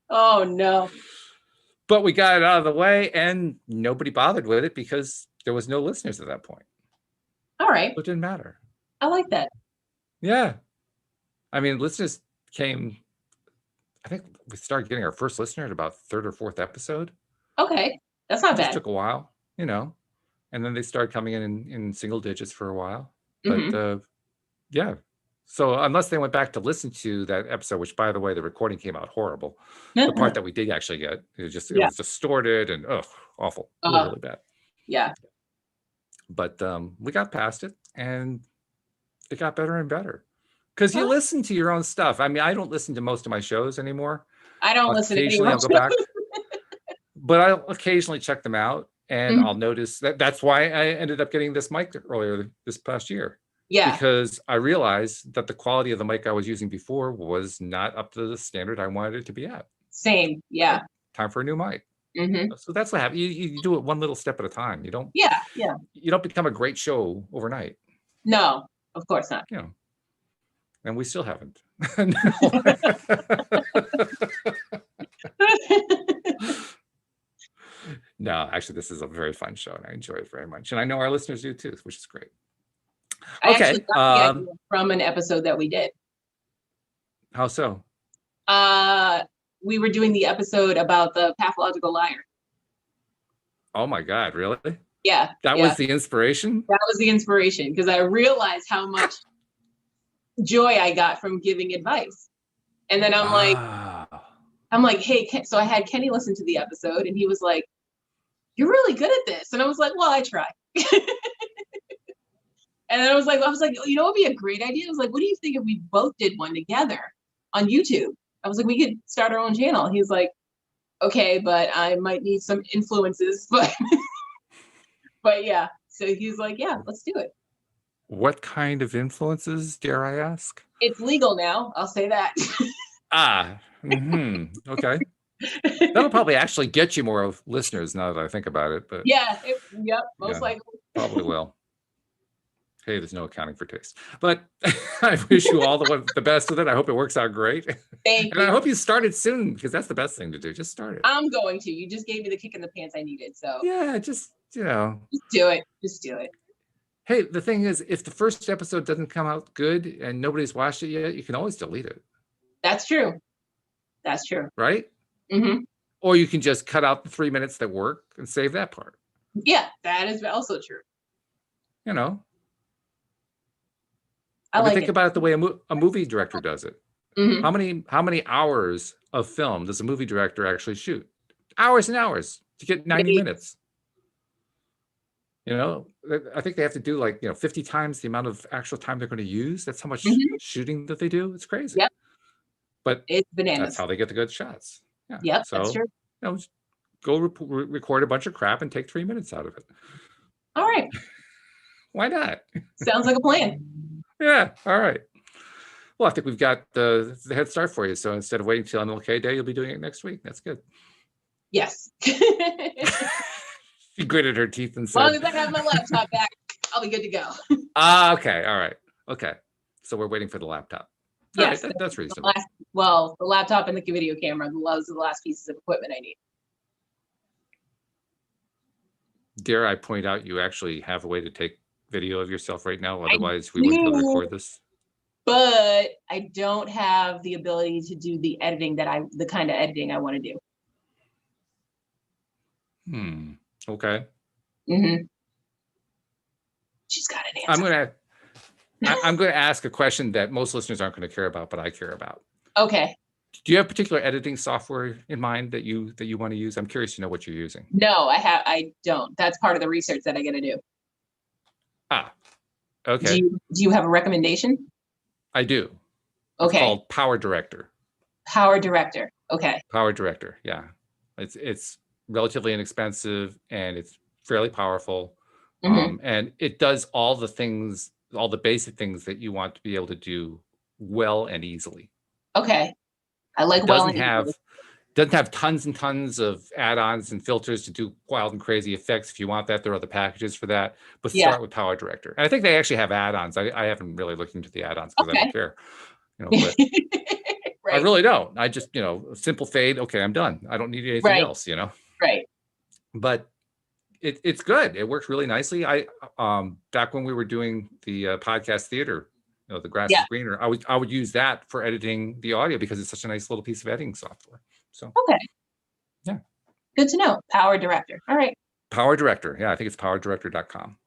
Oh, no. But we got it out of the way, and nobody bothered with it because there was no listeners at that point. All right. So it didn't matter. I like that. Yeah. I mean, listeners came, I think we started getting our first listener at about third or fourth episode. Okay. That's not bad. It took a while, and then they started coming in single digits for a while. But yeah. So unless they went back to listen to that episode, which, by the way, the recording came out horrible. The part that we did actually get, it was distorted and awful, really bad. Yeah. But we got past it, and it got better and better. Because you listen to your own stuff. I mean, I don't listen to most of my shows anymore. I don't listen to occasionally. I'll go back, but I'll occasionally check them out, and I'll notice that's why I ended up getting this mic earlier this past year. Yeah. Because I realized that the quality of the mic I was using before was not up to the standard I wanted it to be at. Same. Yeah. Time for a new mic. So that's what happens. You do it one little step at a time. You don't. Yeah. You don't become a great show overnight. No, of course not. And we still haven't. No, actually, this is a very fun show, and I enjoy it very much. And I know our listeners do too, which is great. I actually got the idea from an episode that we did. How so? We were doing the episode about the pathological liar. Oh my God, really? Yeah. That was the inspiration? That was the inspiration, because I realized how much joy I got from giving advice. And then I'm like, hey, so I had Kenny listen to the episode, and he was like, you're really good at this. And I was like, well, I try. And then I was like, you know, it'd be a great idea. I was like, what do you think if we both did one together on YouTube? I was like, we could start our own channel. He's like, okay, but I might need some influences, but yeah. So he's like, yeah, let's do it. What kind of influences, dare I ask? It's legal now. I'll say that. Okay. That'll probably actually get you more listeners now that I think about it. But Yeah. Yep. Most likely. probably will. Hey, there's no accounting for taste. But I wish you all the best with it. I hope it works out great. Thank you. And I hope you started soon, because that's the best thing to do. Just start it. I'm going to. You just gave me the kick in the pants I needed. So yeah, just Just do it. Just do it. Hey, the thing is, if the first episode doesn't come out good and nobody's watched it yet, you can always delete it. That's true. That's true. Right? Mm-hmm. Or you can just cut out the 3 minutes that work and save that part. Yeah, that is also true. You know, I like think about it the way a movie director does it. Mm-hmm. How many hours of film does a movie director actually shoot? Hours and hours to get 90 minutes. You know, I think they have to do like 50 times the amount of actual time they're going to use. That's how much shooting that they do. It's crazy. Yep. But It's bananas. That's how they get the good shots. Yeah. Yep. So that's true. Go record a bunch of crap and take 3 minutes out of it. All right. Why not? Sounds like a plan. Yeah. All right. Well, I think we've got the head start for you. So instead of waiting till MLK Day, you'll be doing it next week. That's good. Yes. She gritted her teeth and said, as long as I have my laptop back, I'll be good to go. Okay. All right. Okay. So we're waiting for the laptop. Yes. Right, that's reasonable. The laptop and the video camera, those are the last pieces of equipment I need. Dare I point out you actually have a way to take video of yourself right now? Otherwise, we wouldn't be able to record this. But I don't have the ability to do the editing the kind of editing I want to do. Okay. Mm-hmm. She's got an answer. I'm gonna ask a question that most listeners aren't going to care about, but I care about. Okay. Do you have particular editing software in mind that you want to use? I'm curious to know what you're using. No, I don't. That's part of the research that I got to do. Okay. Do you have a recommendation? I do. Okay. It's called Power Director. Power Director. Okay. Power Director. Yeah. It's relatively inexpensive and it's fairly powerful. And it does all the things, all the basic things that you want to be able to do well and easily. Okay. I like doesn't have tons and tons of add-ons and filters to do wild and crazy effects. If you want that, there are other packages for that. But start with Power Director. And I think they actually have add-ons. I haven't really looked into the add-ons because I don't care. But right. I really don't. I just, simple fade. Okay, I'm done. I don't need anything else, Right. But it's good. It works really nicely. Back when we were doing the podcast theater, the grass is greener, I would use that for editing the audio because it's such a nice little piece of editing software. So okay. Yeah. Good to know. Power Director. All right. Power Director. Yeah, I think it's powerdirector.com.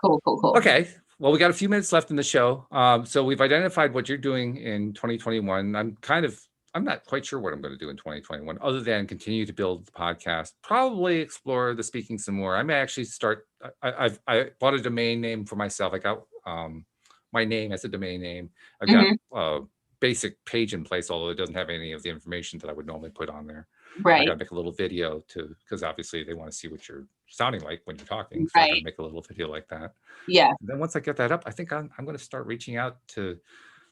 Cool. Okay. Well, we got a few minutes left in the show. So we've identified what you're doing in 2021. I'm not quite sure what I'm going to do in 2021, other than continue to build the podcast, probably explore the speaking some more. I may actually start. I bought a domain name for myself. I got my name as a domain name. I've got a basic page in place, although it doesn't have any of the information that I would normally put on there. Right. I got to make a little video because obviously they want to see what you're sounding like when you're talking. So I got to make a little video like that. Yeah. And then once I get that up, I think I'm going to start reaching out to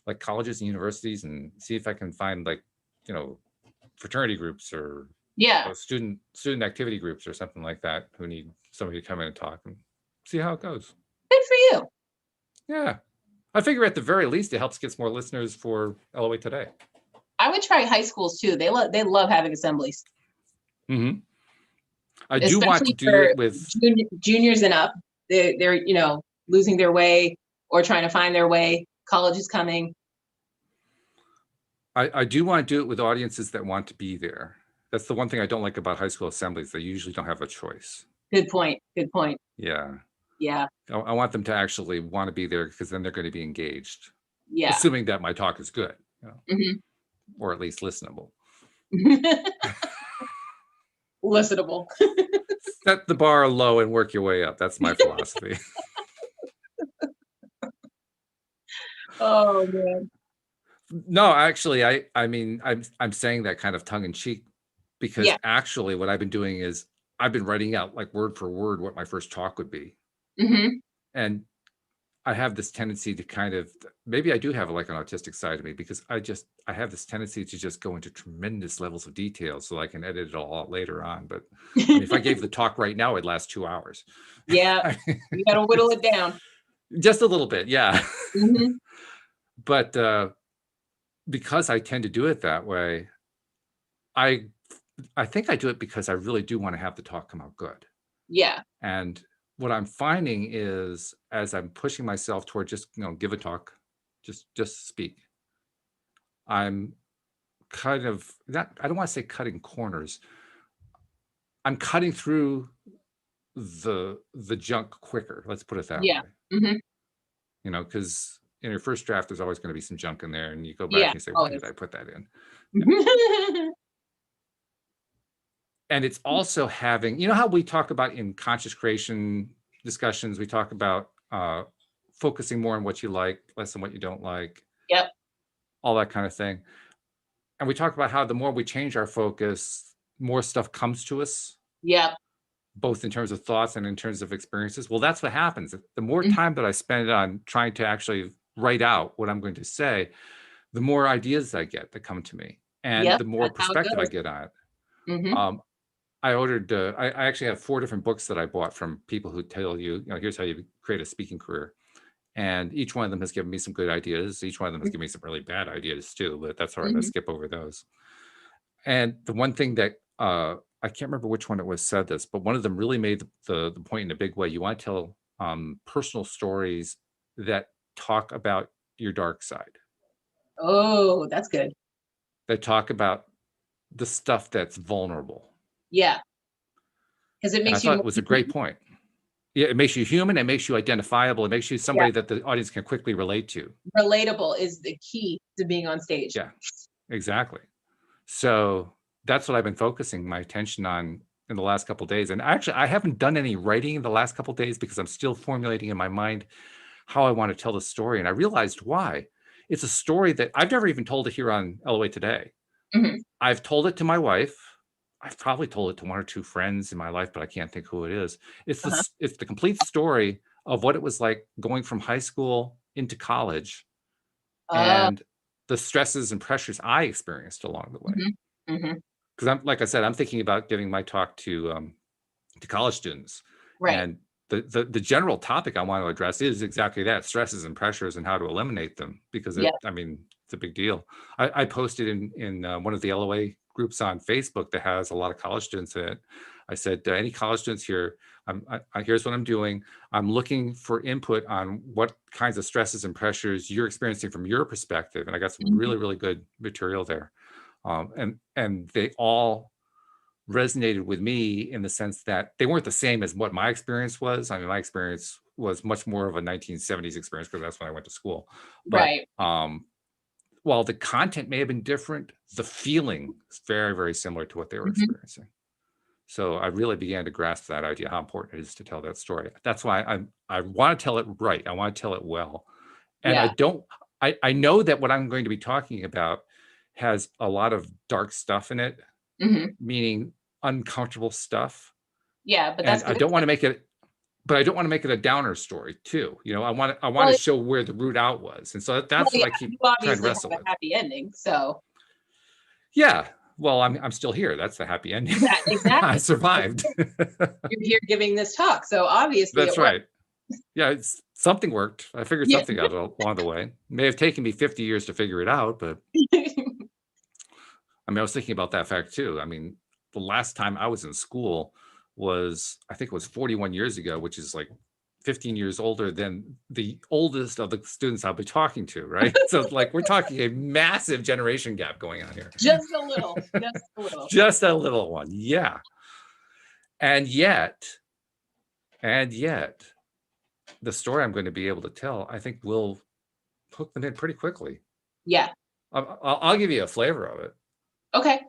like colleges and universities and see if I can find fraternity groups or student activity groups or something like that who need somebody to come in and talk and see how it goes. Good for you. Yeah. I figure at the very least it helps get more listeners for LOA Today. I would try high schools too. They love having assemblies. Mm-hmm. I do want to do it with juniors and up. They're losing their way or trying to find their way. College is coming. I do want to do it with audiences that want to be there. That's the one thing I don't like about high school assemblies. They usually don't have a choice. Good point. Yeah. Yeah. I want them to actually want to be there because then they're going to be engaged. Yeah. Assuming that my talk is good. Or at least listenable. Listenable. Set the bar low and work your way up. That's my philosophy. Oh man. No, actually, I'm saying that kind of tongue in cheek because actually what I've been doing is I've been writing out like word for word what my first talk would be. And I have this tendency to kind of, maybe I do have like an autistic side of me, because I have this tendency to just go into tremendous levels of detail so I can edit it all out later on. But I mean, if I gave the talk right now, it'd last 2 hours. Yeah, you got to whittle it down. Just a little bit, yeah. Mm-hmm. But because I tend to do it that way, I think I do it because I really do want to have the talk come out good. Yeah. And what I'm finding is, as I'm pushing myself toward just, give a talk, just speak, I'm kind of not, I don't want to say cutting corners. I'm cutting through the junk quicker. Let's put it that Yeah. way. Mm-hmm. Because in your first draft, there's always going to be some junk in there, and you go back Yeah. and you say, why did I put that in? Yeah. And it's also having, how we talk about in conscious creation discussions, we talk about focusing more on what you like, less on what you don't like. Yep. All that kind of thing. And we talk about how the more we change our focus, more stuff comes to us. Yep. Both in terms of thoughts and in terms of experiences. Well, that's what happens. The more time that I spend on trying to actually write out what I'm going to say, the more ideas I get that come to me, and the more perspective I get on it. Mm-hmm. I ordered, I actually have 4 different books that I bought from people who tell you, here's how you create a speaking career. And each one of them has given me some good ideas. Each one of them has given me some really bad ideas too, but that's all right. I'll skip over those. And the one thing that, I can't remember which one it was said this, but one of them really made the point in a big way. You want to tell personal stories that talk about your dark side. Oh, that's good. That talk about the stuff that's vulnerable. Yeah. Because it makes you. It was a great point. Yeah, it makes you human. It makes you identifiable. It makes you somebody that the audience can quickly relate to. Relatable is the key to being on stage. Yeah, exactly. So that's what I've been focusing my attention on in the last couple of days. And actually, I haven't done any writing in the last couple of days because I'm still formulating in my mind how I want to tell the story. And I realized why. It's a story that I've never even told it here on LOA Today. I've told it to my wife. I've probably told it to 1 or 2 friends in my life, but I can't think who it is. It's the complete story of what it was like going from high school into college, and the stresses and pressures I experienced along the way. Because I'm, like I said, I'm thinking about giving my talk to college students, and the general topic I want to address is exactly that: stresses and pressures and how to eliminate them. Because I mean, it's a big deal. I posted in one of the LOA groups on Facebook that has a lot of college students in it. I said, any college students here, here's what I'm doing. I'm looking for input on what kinds of stresses and pressures you're experiencing from your perspective. And I got some really, really good material there. And they all resonated with me in the sense that they weren't the same as what my experience was. I mean, my experience was much more of a 1970s experience because that's when I went to school. But while the content may have been different, the feeling is very, very similar to what they were experiencing. So I really began to grasp that idea, how important it is to tell that story. That's why I want to tell it right. I want to tell it well. And I know that what I'm going to be talking about has a lot of dark stuff in it, meaning uncomfortable stuff. Yeah, but that's I don't want to make it, but I don't want to make it a downer story too. I want to show where the root out was. And so that's what I keep trying to wrestle with. Happy ending. So yeah. Well, I'm still here. That's the happy ending. Exactly. I survived. You're here giving this talk. So obviously that's right. Yeah, something worked. I figured something out along the way. It may have taken me 50 years to figure it out, but I mean, I was thinking about that fact too. I mean, the last time I was in school was, I think it was 41 years ago, which is like 15 years older than the oldest of the students I'll be talking to, right? So like we're talking a massive generation gap going on here. Just a little. Just a little one, yeah. And yet, the story I'm going to be able to tell, I think will hook them in pretty quickly. Yeah. I'll give you a flavor of it. Okay.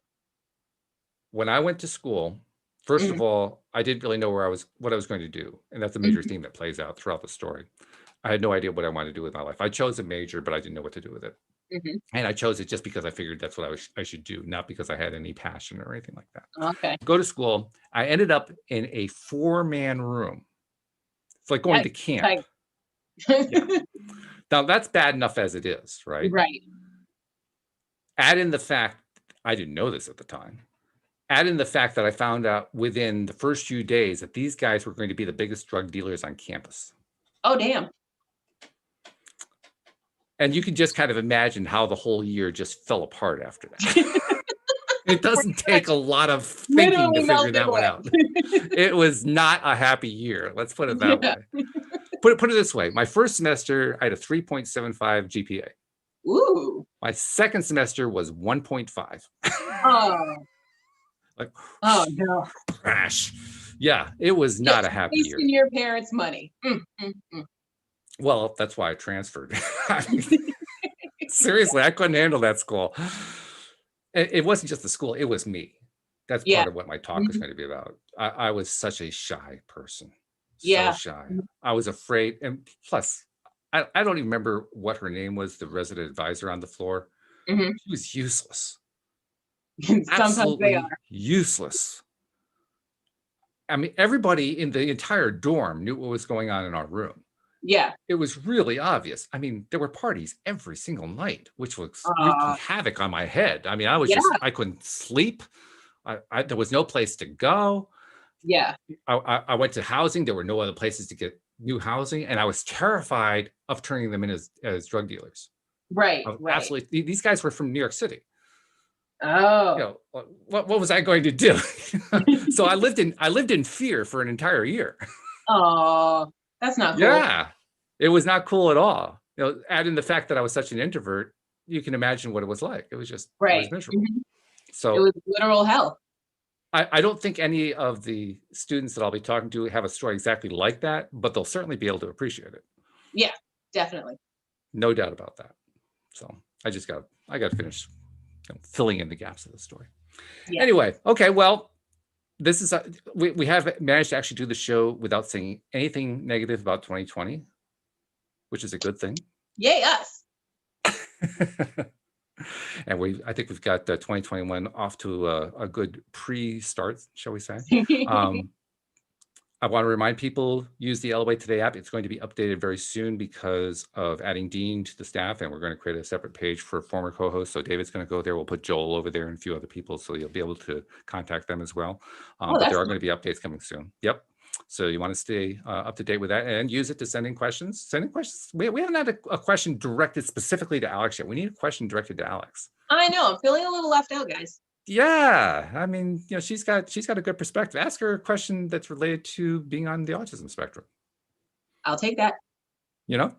When I went to school, first of all, I didn't really know what I was going to do. And that's a major theme that plays out throughout the story. I had no idea what I wanted to do with my life. I chose a major, but I didn't know what to do with it. And I chose it just because I figured that's what I should do, not because I had any passion or anything like that. Okay. Go to school. I ended up in a 4-man room. It's like going to camp. Yeah. Now that's bad enough as it is, right? Right. Add in the fact, I didn't know this at the time. Add in the fact that I found out within the first few days that these guys were going to be the biggest drug dealers on campus. Oh, damn. And you can just kind of imagine how the whole year just fell apart after that. It doesn't take a lot of thinking to figure that one out. It was not a happy year. Let's put it that way. Put it this way. My first semester, I had a 3.75 GPA. Ooh. My second semester was 1.5. Oh. Like, oh no. Crash. Yeah, it was not a happy year. Wasting your parents' money. Well, that's why I transferred. Seriously, I couldn't handle that school. It wasn't just the school, it was me. That's part of what my talk is going to be about. I was such a shy person. So shy. I was afraid. And plus, I don't even remember what her name was, the resident advisor on the floor. She was useless. Sometimes they are. Useless. I mean, everybody in the entire dorm knew what was going on in our room. Yeah. It was really obvious. I mean, there were parties every single night, which was wreaking havoc on my head. I mean, I was I couldn't sleep. There was no place to go. Yeah. I went to housing. There were no other places to get new housing. And I was terrified of turning them in as drug dealers. Right. Absolutely. These guys were from New York City. Oh. You know, what was I going to do? So I lived in fear for an entire year. Oh. That's not cool. Yeah, it was not cool at all. You know, add in the fact that I was such an introvert, you can imagine what it was like. It was just it was miserable. So it was literal hell. I don't think any of the students that I'll be talking to have a story exactly like that, but they'll certainly be able to appreciate it. Yeah, definitely. No doubt about that. So I got to finish filling in the gaps of the story. Yeah. Anyway, okay, well. This is we have managed to actually do the show without saying anything negative about 2020, which is a good thing. Yay, us. And I think we've got 2021 off to a good pre-start, shall we say. I want to remind people, use the LOA Today app. It's going to be updated very soon because of adding Dean to the staff, and we're going to create a separate page for former co-hosts. So David's going to go there. We'll put Joel over there and a few other people, so you'll be able to contact them as well. But there are going to be updates coming soon. Yep. So you want to stay up to date with that and use it to send in questions. Send in questions. We haven't had a question directed specifically to Alyx yet. We need a question directed to Alyx. I know. I'm feeling a little left out, guys. Yeah, I mean, you know, she's got a good perspective. Ask her a question that's related to being on the autism spectrum. I'll take that. You know,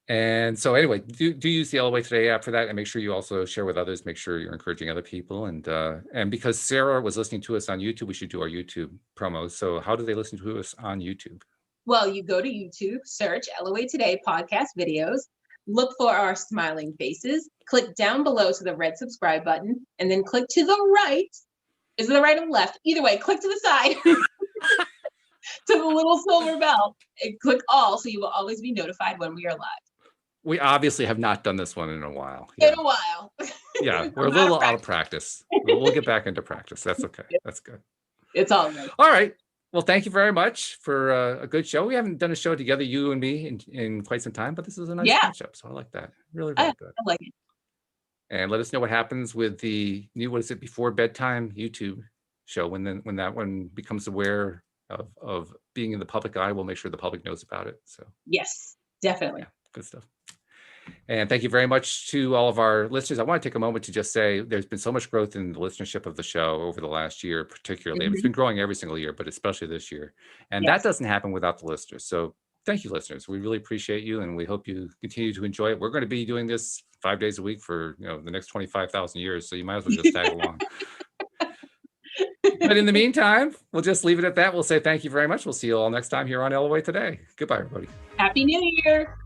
and so anyway, do use the LOA Today app for that, and make sure you also share with others. Make sure you're encouraging other people, and because Sarah was listening to us on YouTube, we should do our YouTube promos. So how do they listen to us on YouTube? Well, you go to YouTube, search LOA Today podcast videos. Look for our smiling faces, click down below to the red subscribe button, and then click to the right. Is it the right or the left? Either way, click to the side to the little silver bell and click all so you will always be notified when we are live. We obviously have not done this one in a while. Yeah. In a while. Yeah, we're a little out of practice. We'll get back into practice. That's okay. That's good. It's all good. All right. Well, thank you very much for a good show. We haven't done a show together, you and me, in quite some time, but this is a nice matchup. So I like that. Really, really good. I like it. And let us know what happens with the new, what is it, before bedtime YouTube show. When that one becomes aware of being in the public eye, we'll make sure the public knows about it. So yes, definitely. Yeah, good stuff. And thank you very much to all of our listeners. I want to take a moment to just say there's been so much growth in the listenership of the show over the last year, particularly. It's been growing every single year, but especially this year. And that doesn't happen without the listeners. So thank you, listeners. We really appreciate you, and we hope you continue to enjoy it. We're going to be doing this 5 days a week for the next 25,000 years, so you might as well just tag along. But in the meantime, we'll just leave it at that. We'll say thank you very much. We'll see you all next time here on LOA Today. Goodbye, everybody. Happy New Year.